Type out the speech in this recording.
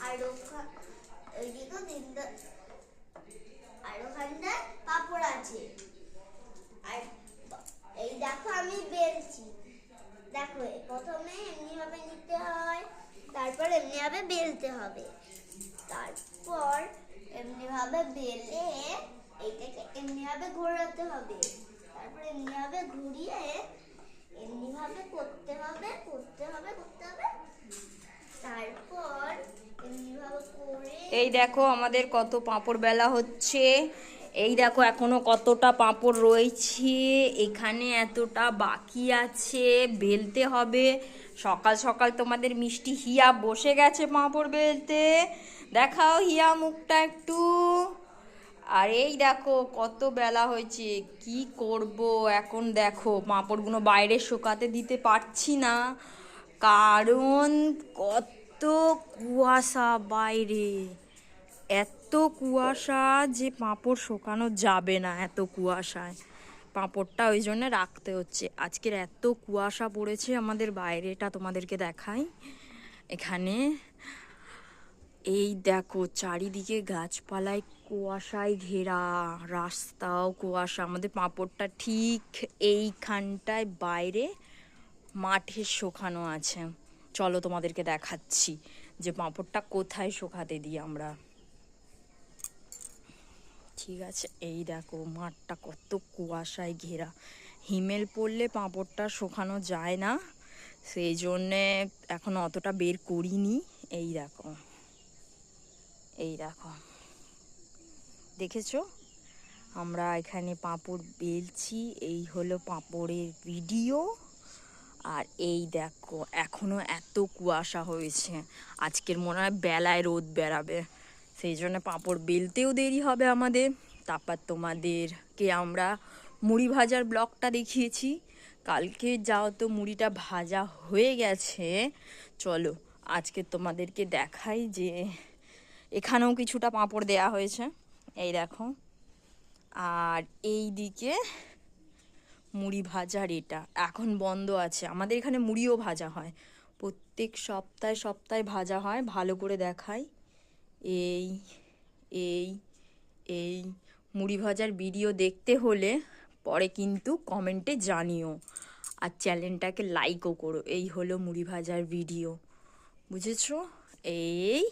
আর ওইদিকেও তিনটা, আর ওখানটা পাপড় আছে। আর এই দেখো আমি বেলছি, দেখো প্রথমে এমনি ভাবে নিতে হয়, তারপর এমনি ভাবে বেলতে হবে, তারপর এমনি ভাবে বেলে এইটাকে এমনি ভাবে ঘোরাতে হবে, তারপর এমনি ভাবে ঘুরিয়ে এমনি ভাবে করতে হবে, তারপর এমনি ভাবে করে। এই দেখো আমাদের কত পাঁপড় বেলা হচ্ছে। এই দেখো এখনো কতটা পাঁপড় রয়েছে, এখানে এতটা বাকি আছে, বেলতে হবে। সকাল সকাল তোমাদের মিষ্টি হিয়া বসে গেছে পাঁপড় বেলতে। দেখাও হিয়া মুখটা একটু। আর এই দেখো কত বেলা হয়েছে, কি করব এখন। দেখো পাঁপড়গুলো বাইরে শুকাতে দিতে পারছি না, কারণ কত কুয়াশা বাইরে। এত কুয়াশা যে পাঁপড় শুকানো যাবে না, এত কুয়াশায় পাঁপড়টা ওই জন্য রাখতে হচ্ছে। আজকের এত কুয়াশা পড়েছে আমাদের বাইরেটা তোমাদেরকে দেখাই। এখানে এই দেখো চারিদিকে গাছপালায় কুয়াশায় ঘেরা, রাস্তাও কুয়াশা। আমাদের পাঁপড়টা ঠিক এইখানটায় বাইরে মাঠে শুকানো আছে। চলো তোমাদেরকে দেখাচ্ছি যে পাঁপড়টা কোথায় শুকাতে দিই আমরা। ঠিক আছে, এই দেখো মাঠটা কত কুয়াশায় ঘেরা, হিমেল পড়লে পাঁপড়টা শুকানো যায় না, সেই জন্যে এখন অতটা বের করিনি। এই দেখো, এই দেখো দেখেছো আমরা এখানে পাঁপড় বেলছি। এই হলো পাঁপড়ের ভিডিও। আর এই দেখো এখনো এত কুয়াশা হয়েছে, আজকের মনে হয় বেলায় রোদ বেরাবে, সেই জন্য পাঁপড় বেলতেও দেরি হবে আমাদের। তারপর তোমাদেরকে আমরা মুড়ি ভাজার ব্লগটা দেখিয়েছি, কালকে যাও তো মুড়িটা ভাজা হয়ে গেছে। চলো আজকে তোমাদেরকে দেখাই যে এখানেও কিছুটা পাঁপড় দেয়া হয়েছে, এই দেখো। আর এই দিকে মুড়ি ভাজার এটা এখন বন্ধ আছে। আমাদের এখানে মুড়িও ভাজা হয়, প্রত্যেক সপ্তাহে সপ্তাহে ভাজা হয়। ভালো করে দেখাই, এই এই এই মুড়ি ভাজার ভিডিও দেখতে হলে পরে কিন্তু কমেন্টে জানিও, আর চ্যানেলটাকে লাইকও করো। এই হলো মুড়ি ভাজার ভিডিও, বুঝেছো? এই